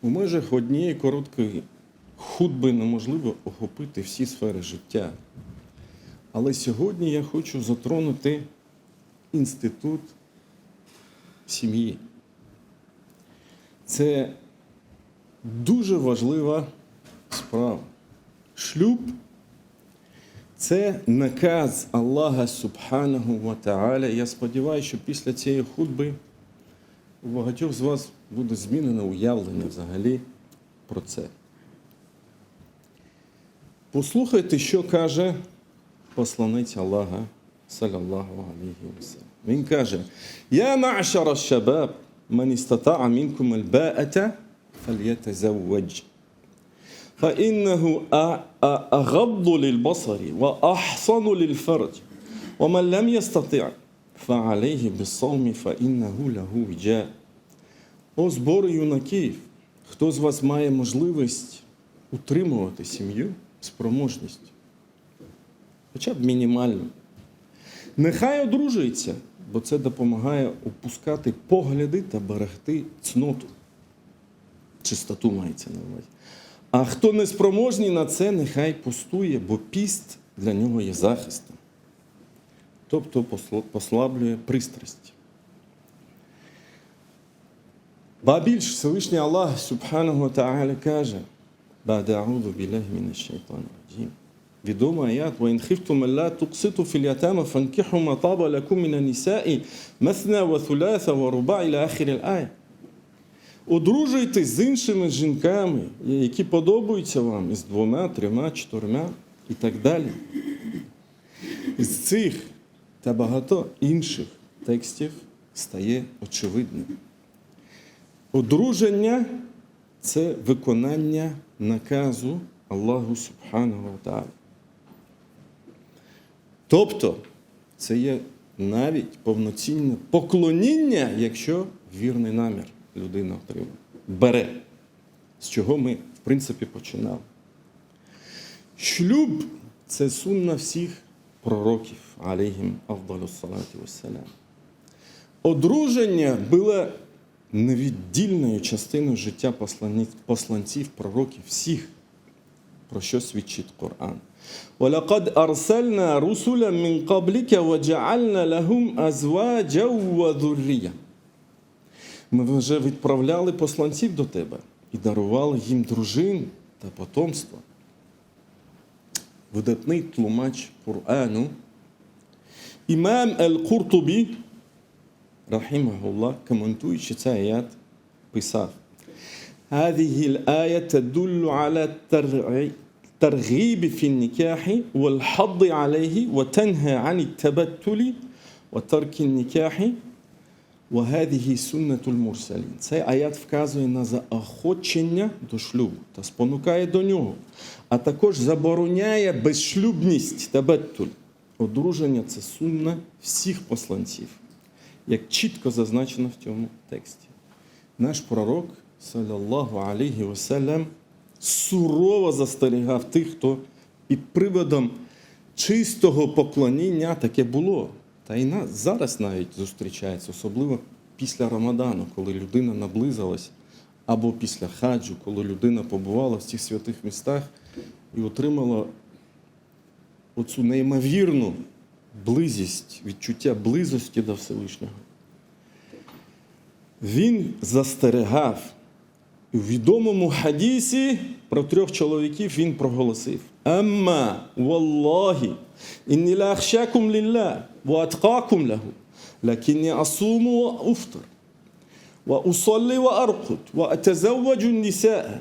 У межах однієї короткої хутби неможливо охопити всі сфери життя. Але сьогодні я хочу затронути інститут сім'ї. Це дуже важлива справа. Шлюб – це наказ Аллаха Субханаху ва Та'аля. Я сподіваюся, що після цієї хутби у багатьох з вас буде змінено уявлення взагалі про це. Послухайте, що каже посланець Аллаха, саллаллаху алейхі вассалям. Він каже: «Я ма'шара аш-шабаб, ман істата'a мінкум аль-ба'ата, фальятазаввадж. فإنه أغض للبصر وأحصن للفرج ومن لم يستطع فعليه بالصوم فإنه له وجاء». О збори юнаків, хто з вас має можливість утримувати сім'ю, спроможність, хоча б мінімально, нехай одружується, бо це допомагає опускати погляди та берегти цноту. Чистоту мається на увазі. А хто не спроможний на це, нехай постує, бо піст для нього є захистом. Тобто послаблює пристрасть. Ба більш Всевишній Аллах Субханаху ва Та'аля каже: «Ба'да а'удhu біllahi мінаш шайтанір раджім». Відомий аят: «Ва ін хифтум алла туқситу філ ятама фанкиху ма таба лакум мінан ніса'i масна ва thulатha ва руба' іля ахірil ая». Одружуйтесь з іншими жінками, які подобаються вам, із 2, 3, 4 і так далі. Із цих та багато інших текстів стає очевидним. Одруження – це виконання наказу Аллаху Субханаху ва Та'аля. Тобто, це є навіть повноцінне поклоніння, якщо вірний намір людина отримує, бере, з чого ми, в принципі, починали. Шлюб – це сунна всіх пророків, алейхім афдалу салаті вассалям. Одруження було невіддільною частиною життя посланців, пророків, всіх, про що свідчить Коран. وَلَقَدْ أَرْسَلْنَا رُسُلًا مِّن قَبْلِكَ وَجَعَلْنَا لَهُمْ أَزْوَاجًا وَذُرِّيَّةً. Ми вже відправляли посланців до тебе і дарували їм дружин та потомство. Видатний тлумач Корану імам Аль-Куртубі, рахімахуллах, коментуючи цей аят, писав: «هذه الآية تدل على الترغيب في النكاح والحض عليه وتنهى عن التبتل وترك النكاح وهذه سنة المرسلين». Цей аят вказує на заохочення до шлюбу та спонукає до нього, а також забороняє безшлюбність, табеттуль. Одруження – це сунна всіх посланців, як чітко зазначено в цьому тексті. Наш пророк, саллаллаху алейхі вассалям, сурово застерігав тих, хто під приводом чистого поклоніння, таке було. Та і зараз навіть зустрічається, особливо після Рамадану, коли людина наблизилась, або після хаджу, коли людина побувала в цих святих містах і отримала оцю неймовірну близість, відчуття близості до Всевишнього. Він застерегав. У відомому хадісі про 3 чоловіків він проголосив: «Амма, валлахі, інні ла ахшакум ліллах, ва атқакум лаху, лакінні асуму ва уфтар, ва усалли ва арқуд, ва атазавваджу ніса'a,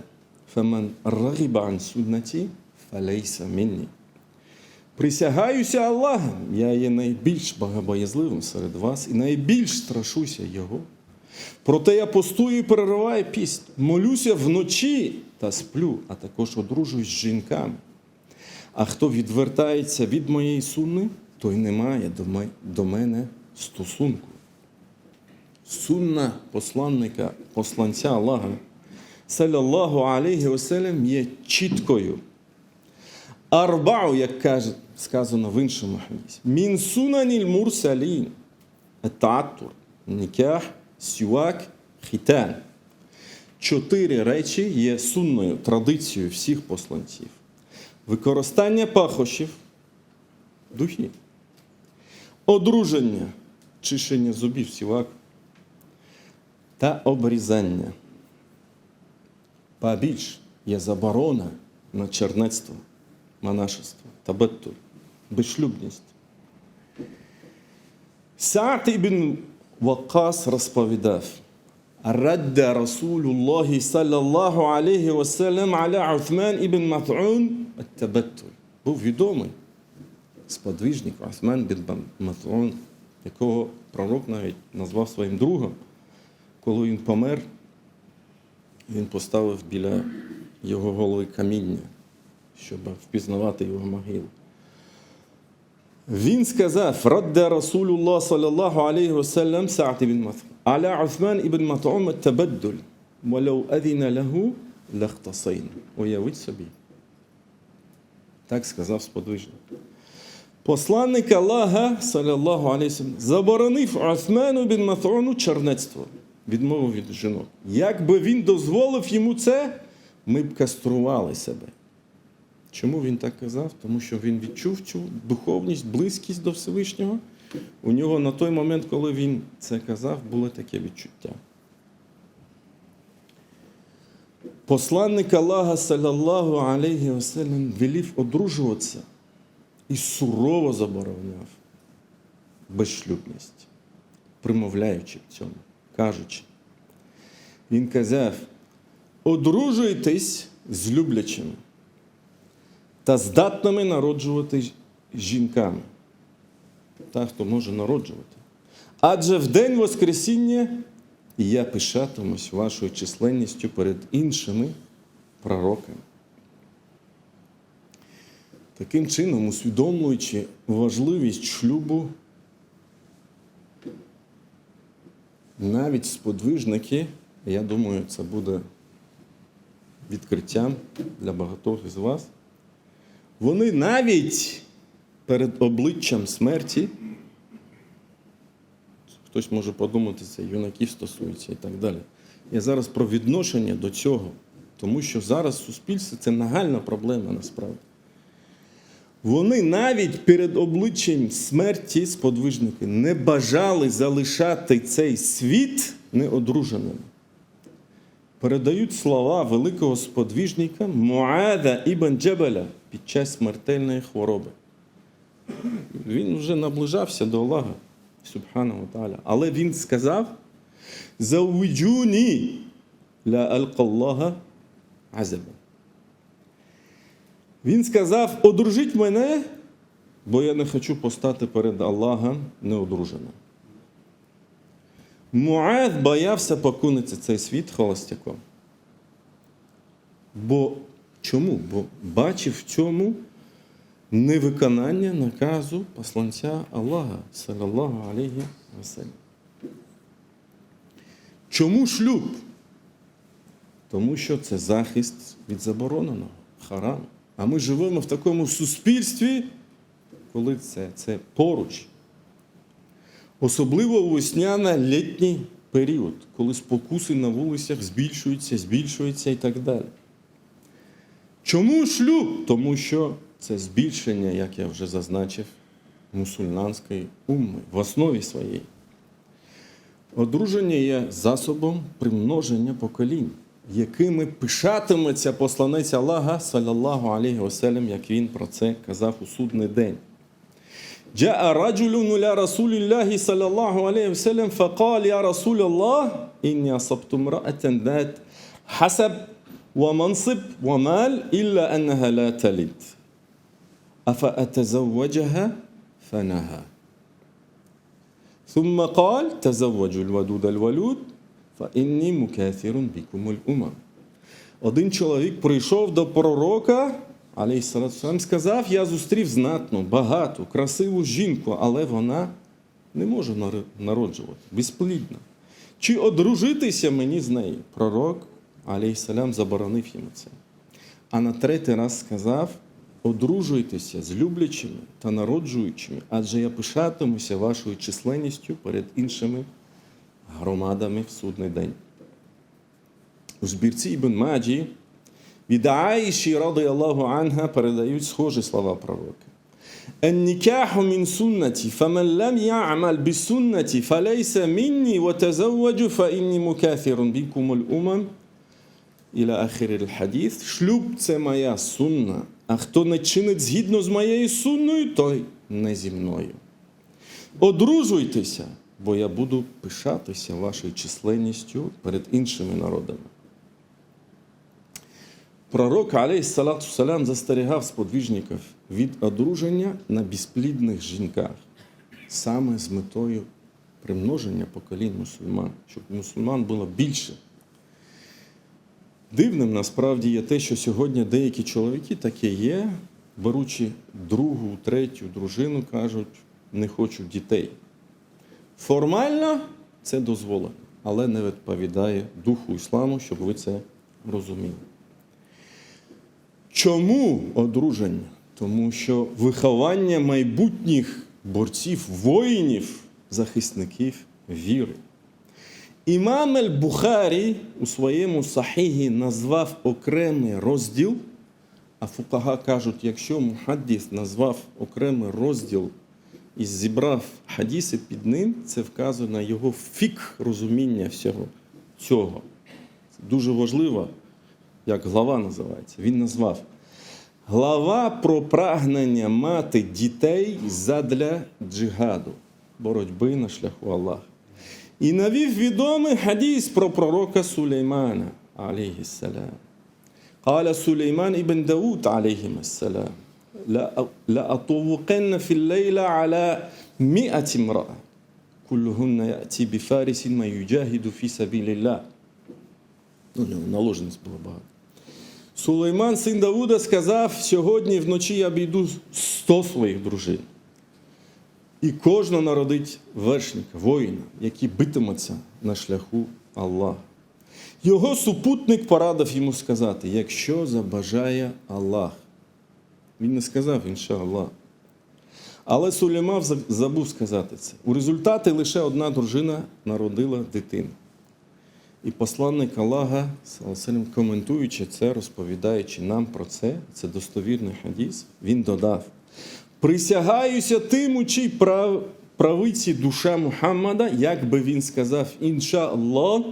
фаман рагіба ан суннаті, фалейса мінні». Присягаюся Аллахом, я є найбільш богобоязливим серед вас і найбільш страшуся Його. Проте я постую і перериваю піст, молюся вночі та сплю, а також одружуюсь з жінками. А хто відвертається від моєї сунни, той не має до мене стосунку. Сунна посланця Аллаха, саллаллаху алейхі вассалям, є чіткою. Арбау, як сказано в іншому хадісі, мін сунаніль мурсалін, ат-та'аттур, ніках, сювак, хітан. 4 речі є сунною традицією всіх посланців. Використання пахощів, духи, одруження, чищення зубів, сівак та обрізання. Ба більш є заборона на чернецтво, монашество, табеттуль, безшлюбність. Са'д ібн Ваккас розповідав: «Радда Расулуллахі саллаллаху алейхі вассалям аля Уthman ібн Мат'ун ат-табеттуль». Був відомий сподвижник Уthman ібн Мат'ун, якого пророк навіть назвав своїм другом. Коли він помер, він поставив біля його голови каміння, щоб впізнавати його могилу. Він сказав: «Радда Расулуллах саллаллаху алейхі вассалям Са'д ібн Мат'ун аля Уthman ібн Мат'ун ат-табеттуль, валау адіна лаху лахтасайн». Уявіть собі. Так сказав сподвижник. Посланник Аллаха, саллаллаху алейхі вассалям, заборонив Уthману ібн Мат'уну чернецтво, відмовив від жінок. Якби він дозволив йому це, ми б кастрували себе. Чому він так казав? Тому що він відчув цю духовність, близькість до Всевишнього. У нього на той момент, коли він це казав, було таке відчуття. Посланник Аллаха, саллаллаху алейхі вассалям, велів одружуватися і сурово забороняв безшлюбність, примовляючи в цьому, кажучи. Він казав: одружуйтесь з люблячими та здатними народжувати жінками. Та, хто може народжувати. Адже в день Воскресіння я пишатимусь вашою численністю перед іншими пророками. Таким чином, усвідомлюючи важливість шлюбу, навіть сподвижники, я думаю, це буде відкриттям для багатьох із вас, вони навіть перед обличчям смерті, хтось може подумати, це юнаків стосується і так далі. Я зараз про відношення до цього, тому що зараз в суспільстві це нагальна проблема насправді. Вони навіть перед обличчям смерті, сподвижники, не бажали залишати цей світ неодруженим. Передають слова великого сподвижника Муада ібн Джабаля під час смертельної хвороби. Він вже наближався до Аллаха, субхану ва та'аля. Але він сказав: «Заввиджуні ла алқаллаха азаба». Він сказав: одружіть мене, бо я не хочу постати перед Аллахом неодруженим. Муад боявся покинути цей світ холостяком. Бо чому? Бо бачив в цьому невиконання наказу посланця Аллаха, саллаллаху алейхі вассалям. Чому шлюб? Тому що це захист від забороненого, хараму. А ми живемо в такому суспільстві, коли це поруч. Особливо у весняно-літній період, коли спокуси на вулицях збільшуються і так далі. Чому шлюб? Тому що це збільшення, як я вже зазначив, мусульманської умми в основі своєї. Одруження є засобом примноження поколінь, якими пишатиметься посланець Аллаха, саллаллаху алейхі вассалям, як він про це казав у судний день. جاء رجل إلى رسول الله صلى الله عليه وسلم فقال يا رسول الله إني أصبت امرأة ذات حسب ومنصب ومال إلا أنها لا تلد أفأتزوجها فنهى ثم قال تزوجوا الودود الولود فإني مكاثر بكم الأمم. Один чоловік прийшов до пророка, алейхіссалату, сказав: я зустрів знатну, багату, красиву жінку, але вона не може народжувати, безплідна. Чи одружитися мені з нею? Пророк, алейхіссалам, заборонив йому це. А на 3-й раз сказав: одружуйтеся з люблячими та народжуючими, адже я пишатимуся вашою численністю перед іншими громадами в судний день. У збірці Ібн Маджі від Аїші, радiyallahu анха, передають схожі слова пророка. النكاح من سنتي فمن لم يعمل بسنتي فليس مني وتزوج فإني مكاثر بكم الأمم إلى آخر الحديث. Шлюб – це моя сунна, а хто не чинить згідно з моєю сунною, той не зі мною. Одружуйтеся, бо я буду пишатися вашою численністю перед іншими народами. Пророк, алейхіссалату вассалям, застерігав сподвижників від одруження на безплідних жінках, саме з метою примноження поколінь мусульман, щоб мусульман було більше. Дивним насправді є те, що сьогодні деякі чоловіки таке є, беручи другу, третю дружину, кажуть, не хочу дітей. Формально це дозволено, але не відповідає духу ісламу, щоб ви це розуміли. Чому одруження? Тому що виховання майбутніх борців, воїнів, захисників віри. Імам аль-Бухарі у своєму сахігі назвав окремий розділ, а фукаха кажуть, якщо мухаддіс назвав окремий розділ і зібрав хадіси під ним, це вказує на його фікх розуміння всього цього. Це дуже важливо, як глава називається. Він назвав глава про прагнення мати дітей задля джигаду, боротьби на шляху Аллаха. І навів відомий хадіс про пророка Сулеймана, алейхіссалям. قال سليمان ابن داود عليهما السلام لأطوقن في الليل على 100 امرأة كلهن يأتي بفارس ما يجاهد في سبيل الله. Наложеність було багато. Сулейман, син Давуда, сказав, сьогодні вночі я обійду 100 своїх дружин. І кожна народить вершника, воїна, який битиметься на шляху Аллаха. Його супутник порадив йому сказати, якщо забажає Аллах. Він не сказав, іншаллах. Але Сулейман забув сказати це. У результаті лише одна дружина народила дитину. І посланник Аллаха, коментуючи це, розповідаючи нам про це достовірний хадіс, він додав: присягаюся тим, у чий правиці душа Мухаммада, як би він сказав, іншаллах,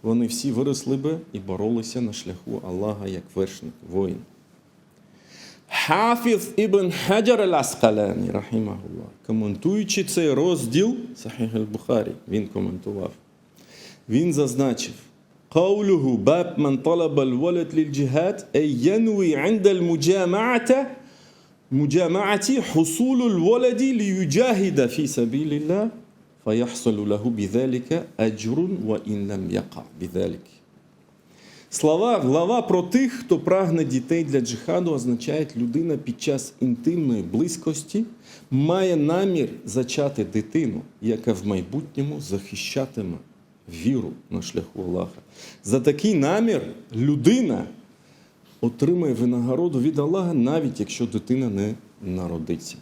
вони всі виросли би і боролися на шляху Аллаха як вершник, воїн. Хафіз ібн Хаджар аль-Аскалані, рахімахуллах, коментуючи цей розділ Сахіх аль-Бухарі, він коментував. Він зазначив: قوله باب من طلب الولد للجهاد أي ينوي عند المجامعة حصول الولد ليجاهد في سبيل الله فيحصل له بذلك أجر وإن لم يقع بذلك. Глава про тих, хто прагне дітей для джихаду, означає, людина під час інтимної близькості має намір зачати дитину, яка в майбутньому захищатиме віру на шляху Аллаха. За такий намір людина отримає винагороду від Аллаха, навіть якщо дитина не народиться.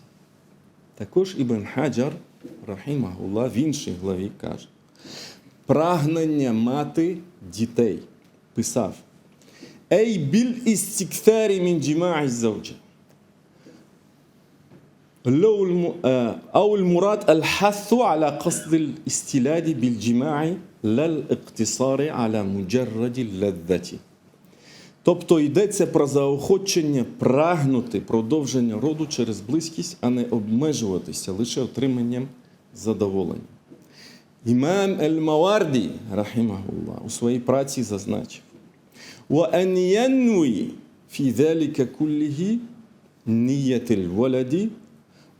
Також Ібн Хаджар, рахімахуллах, в іншій главі каже: прагнення мати дітей, писав: «Ей біль істикфарі мін джима'i зауджа». أو المراد الحث على قصد الاستلاد بالجماع لا الاقتصار على مجرد اللذة. Тобто йдеться про заохочення прагнути продовження роду через близькість, а не обмежуватися лише отриманням задоволення. Імам аль-Маварді, рахімахуллах, у своїй праці зазначив: وَأَنْ يَنْوِي فِي ذَلِكَ كُلِّهِ نِيَّةِ الْوَلَدِ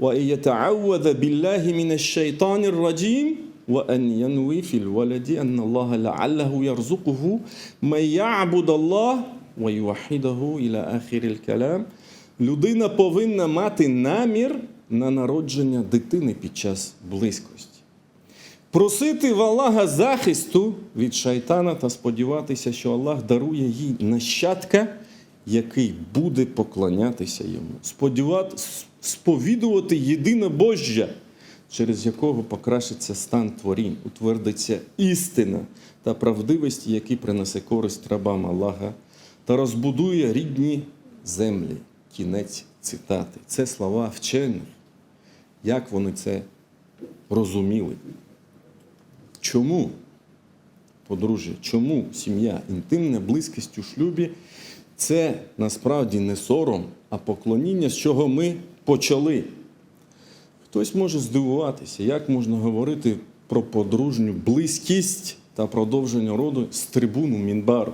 وأن يتعوذ بالله من الشيطان الرجيم وأن ينوي في الولد أن الله لعله يرزقه من يعبد الله ويوحده إلى آخر الكلام. Людина повинна мати намір на народження дитини під час близькості. Просити в Аллаха захисту від шайтана та сподіватися, що Аллах дарує їй нащадка, який буде поклонятися йому. Сповідувати єдинобожжя через якого покращиться стан творінь, утвердиться істина та правдивість, які принесе користь рабам Аллаха, та розбудує рідні землі. Кінець цитати. Це слова вчених. Як вони це розуміли? Чому, подружжя, чому сім'я, інтимна близькість у шлюбі – це насправді не сором, а поклоніння, з чого ми почали? Хтось може здивуватися, як можна говорити про подружню близькість та продовження роду з трибуну Мінбару.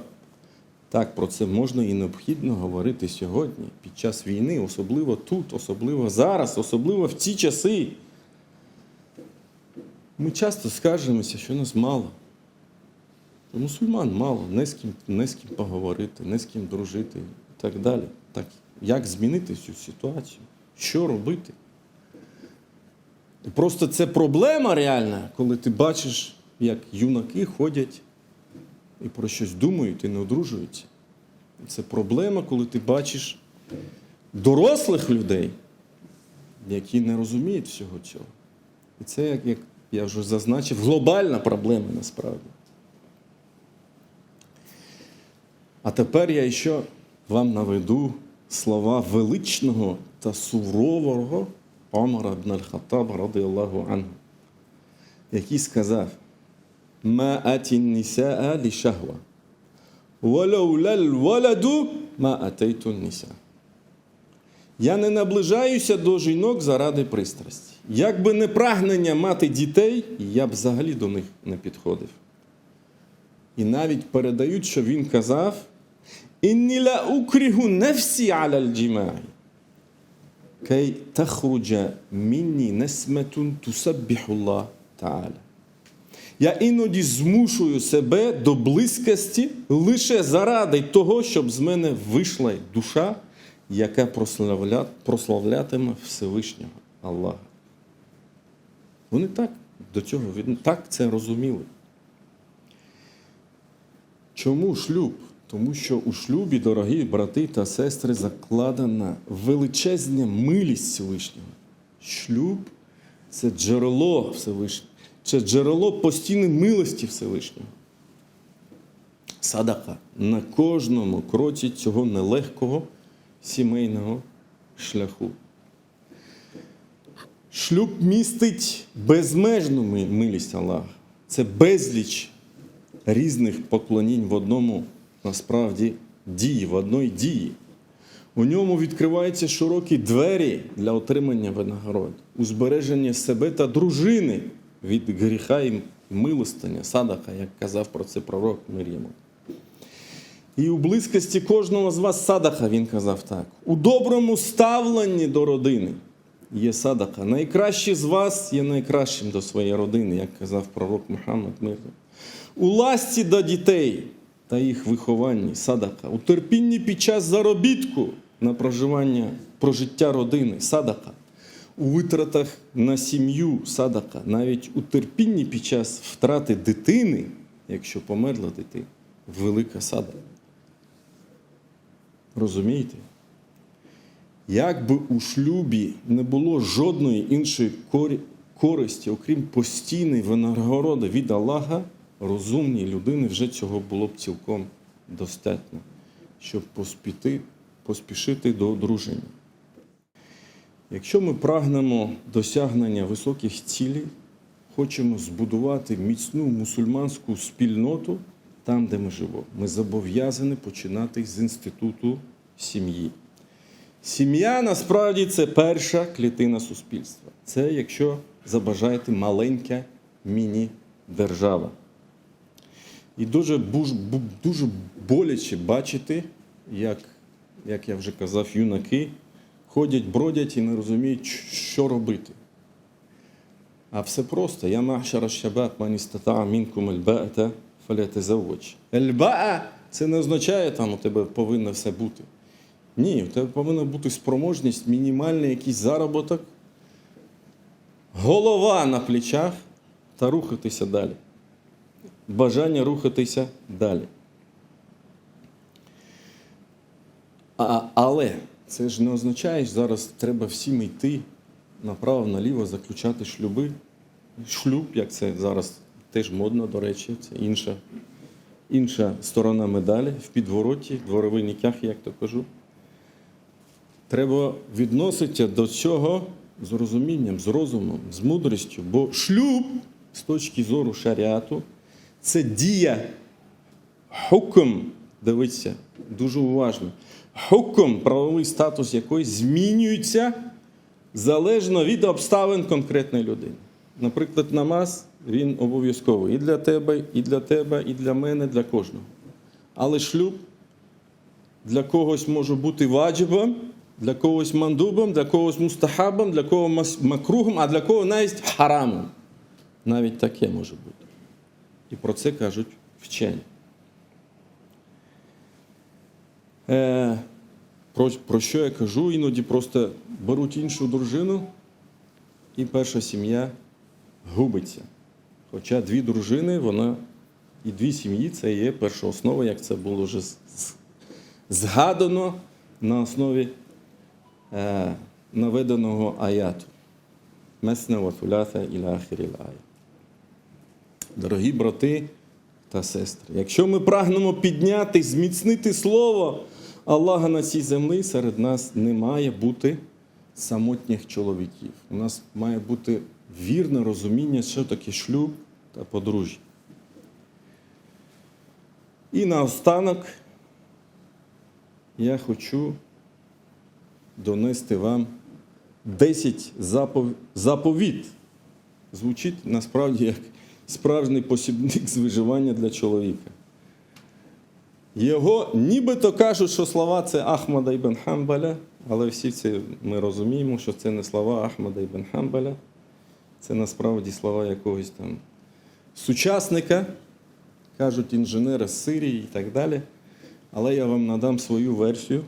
Так, про це можна і необхідно говорити сьогодні, під час війни, особливо тут, особливо зараз, особливо в ці часи. Ми часто скаржимося, що нас мало. Мусульман мало, не з ким поговорити, не з ким дружити і так далі. Так, як змінити цю ситуацію? Що робити? Просто це проблема реальна, коли ти бачиш, як юнаки ходять і про щось думають і не одружуються. Це проблема, коли ти бачиш дорослих людей, які не розуміють всього цього. І це, як я вже зазначив, глобальна проблема насправді. А тепер я ще вам наведу слова величного та суворого Умара ібн аль-Хаттаба, радiyallahu анху, який сказав: «Ма аті нісаа лі шахва, валауля л-валаду ма атейту ніса». Я не наближаюся до жінок заради пристрасті. Якби не прагнення мати дітей, я б взагалі до них не підходив. І навіть передають, що він казав: «Інні ла укрігу нефсі аля л-джимаї, кай тахруджа мінні несметун тусаббіхуллах та'аля». Я іноді змушую себе до близькості лише заради того, щоб з мене вийшла душа, яка прославлятиме Всевишнього Аллаха. Вони так це розуміли. Чому шлюб? Тому що у шлюбі, дорогі брати та сестри, закладена величезна милість Всевишнього. Шлюб – це джерело Всевишнього. Це джерело постійної милості Всевишнього. Садака на кожному кроці цього нелегкого сімейного шляху. Шлюб містить безмежну милість Аллаха. Це безліч різних поклонінь в одному, насправді, дії, в одній дії. У ньому відкриваються широкі двері для отримання винагород, у збереження себе та дружини від гріха і милостиня, садака, як казав про це пророк мир йому. І у близькості кожного з вас садака, він казав так. У доброму ставленні до родини є садака. Найкращий з вас є найкращим до своєї родини, як казав пророк Мухаммад мир. У ласці до дітей та їх вихованні садака. У терпінні під час заробітку на прожиття родини садака. У витратах на сім'ю садака. Навіть у терпінні під час втрати дитини, якщо померла дитина, велика садака. Розумієте? Як би у шлюбі не було жодної іншої користі, окрім постійної винагороди від Аллаха, розумній людини вже цього було б цілком достатньо, щоб поспішити до одруження. Якщо ми прагнемо досягнення високих цілей, хочемо збудувати міцну мусульманську спільноту там, де ми живемо, ми зобов'язані починати з інституту сім'ї. Сім'я, насправді, це перша клітина суспільства. Це, якщо забажаєте, маленька міні-держава. І дуже боляче бачити, як я вже казав, юнаки ходять, бродять і не розуміють, що робити. А все просто. Я ма'шара щабаб ман істата'a мінкум аль-ба'ата фалятазаввадж. Аль-ба'a – це не означає, там у тебе повинно все бути. Ні, у тебе повинна бути спроможність, мінімальний якийсь заробіток, голова на плечах та рухатися далі. Бажання рухатися далі. Але це ж не означає, що зараз треба всім йти направо-наліво заключати шлюб, як це зараз теж модно, до речі, це інша сторона медалі, в підвороті, дворовий ніках, як то кажу. Треба відноситися до цього з розумінням, з розумом, з мудрістю, бо шлюб, з точки зору шаріату, це дія, хукм, дивіться, дуже уважно, хукм, правовий статус якої змінюється залежно від обставин конкретної людини. Наприклад, намаз, він обов'язковий і для тебе, і для тебе, і для мене, для кожного. Але шлюб для когось може бути ваджибом, для когось мандубом, для когось мустахабом, для когось макругом, а для когось навіть харамом. Навіть таке може бути. І про це кажуть вчені. Про що я кажу? Іноді просто беруть іншу дружину, і перша сім'я губиться. Хоча дві дружини, і дві сім'ї – це є перша основа, як це було вже згадано на основі наведеного аяту. Месна ва thulатha іля ахиріл ая. Дорогі брати та сестри, якщо ми прагнемо підняти, зміцнити слово Аллаха на цій землі, серед нас не має бути самотніх чоловіків. У нас має бути вірне розуміння, що таке шлюб та подружжя. І наостанок я хочу донести вам 10 заповіт. Звучить насправді як справжній посібник з виживання для чоловіка. Його нібито кажуть, що слова це Ахмада ібн Хамбаля, але всі це ми розуміємо, що це не слова Ахмада ібн Хамбаля, це насправді слова якогось там сучасника, кажуть інженери з Сирії і так далі. Але я вам надам свою версію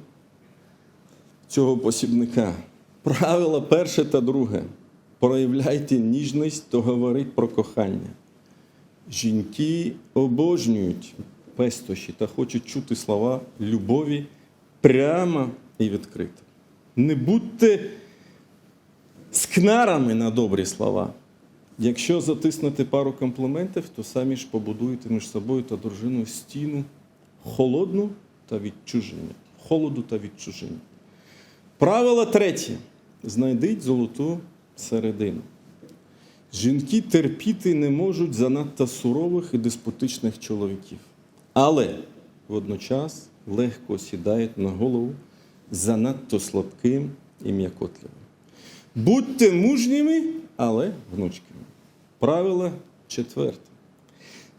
цього посібника. Правило перше та друге. Проявляйте ніжність, то говорить про кохання. Жінки обожнюють пестощі та хочуть чути слова любові прямо і відкрито. Не будьте скнарами на добрі слова. Якщо затиснете пару компліментів, то самі ж побудуєте між собою та дружиною стіну холоду та відчуження. Правило третє. Знайдіть золоту середину. Жінки терпіти не можуть занадто сурових і деспотичних чоловіків. Але водночас легко сідають на голову занадто слабким і м'якотливим. Будьте мужніми, але гнучкими. Правило четверте.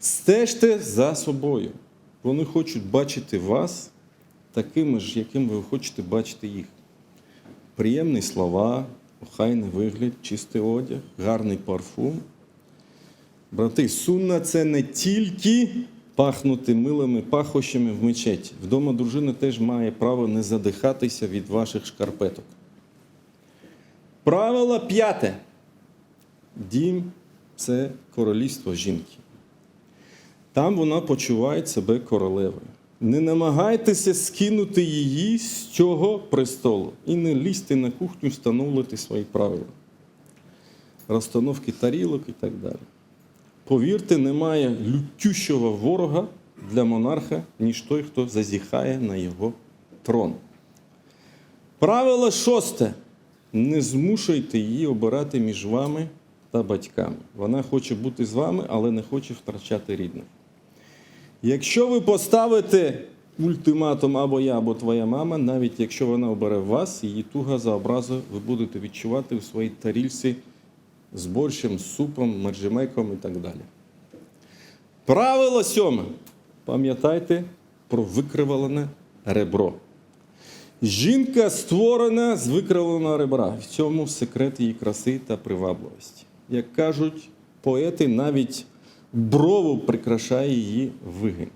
Стежте за собою. Вони хочуть бачити вас такими ж, яким ви хочете бачити їх. Приємні слова, охайний вигляд, чистий одяг, гарний парфум. Брати, сунна – це не тільки пахнути милими пахощами в мечеті. Вдома дружина теж має право не задихатися від ваших шкарпеток. Правило п'яте. Дім – це королівство жінки. Там вона почуває себе королевою. Не намагайтеся скинути її з цього престолу і не лізьте на кухню встановлювати свої правила. Розстановки тарілок і так далі. Повірте, немає лютющого ворога для монарха, ніж той, хто зазіхає на його трон. Правило шосте. Не змушуйте її обирати між вами та батьками. Вона хоче бути з вами, але не хоче втрачати рідних. Якщо ви поставите ультиматум або я, або твоя мама, навіть якщо вона обере вас, її туга за образу ви будете відчувати у своїй тарільці з борщем, з супом, мерджемеком і так далі. Правило сьоме. Пам'ятайте про викривлене ребро. Жінка створена з викривленого ребра. В цьому секрет її краси та привабливості. Як кажуть поети, навіть брову прикрашає її вигин.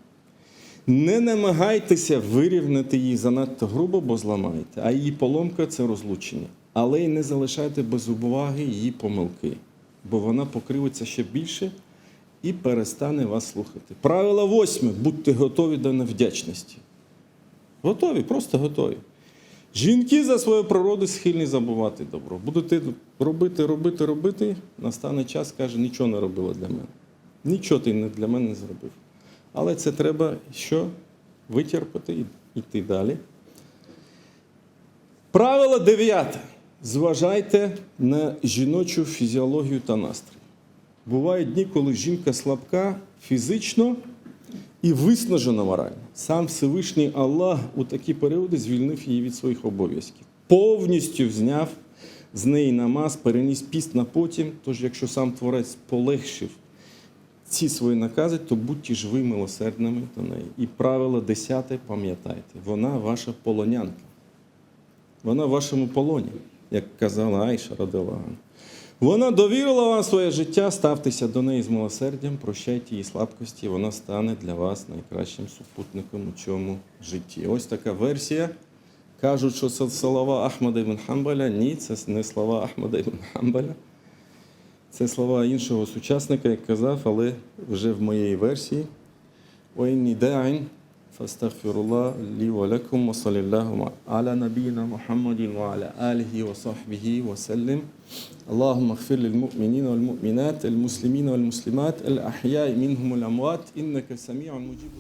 Не намагайтеся вирівняти її занадто грубо, бо зламаєте, а її поломка – це розлучення. Але й не залишайте без уваги її помилки, бо вона покривиться ще більше і перестане вас слухати. Правило 8. Будьте готові до невдячності. Готові, просто готові. Жінки за свою природу схильні забувати добро. Будете робити, настане час, каже, нічого не робила для мене. Нічого ти для мене не зробив. Але це треба що? Витерпати і йти далі. Правило 9. Зважайте на жіночу фізіологію та настрій. Бувають дні, коли жінка слабка фізично і виснажена морально. Сам Всевишній Аллах у такі періоди звільнив її від своїх обов'язків. Повністю зняв з неї намаз, переніс піст на потім. Тож, якщо сам Творець полегшив ці свої накази, то будьте ж ви милосердними до неї. І правило 10, пам'ятайте, вона ваша полонянка. Вона в вашому полоні, як казала Айша радилlahu анха. Вона довірила вам своє життя, ставтеся до неї з милосердям, прощайте її слабкості, вона стане для вас найкращим супутником у цьому житті. Ось така версія. Кажуть, що це слова Ахмада ібн Хамбаля. Ні, це не слова Ахмада ібн Хамбаля. Це слова іншого сучасника, як казав, але вже в моїй версії. وَإِنِّي دَاعٍ فَاسْتَغْفِرُ اللَّهَ لِي وَلَكُمْ وَصَلِّ اللَّهُمَّ عَلَى نَبِيِّنَا مُحَمَّدٍ وَعَلَى آلِهِ وَصَحْبِهِ وسلم. اللهم اغفر للمؤمنين والمؤمنات المسلمين والمسلمات الأحياء منهم والأموات إنك سميع مجيب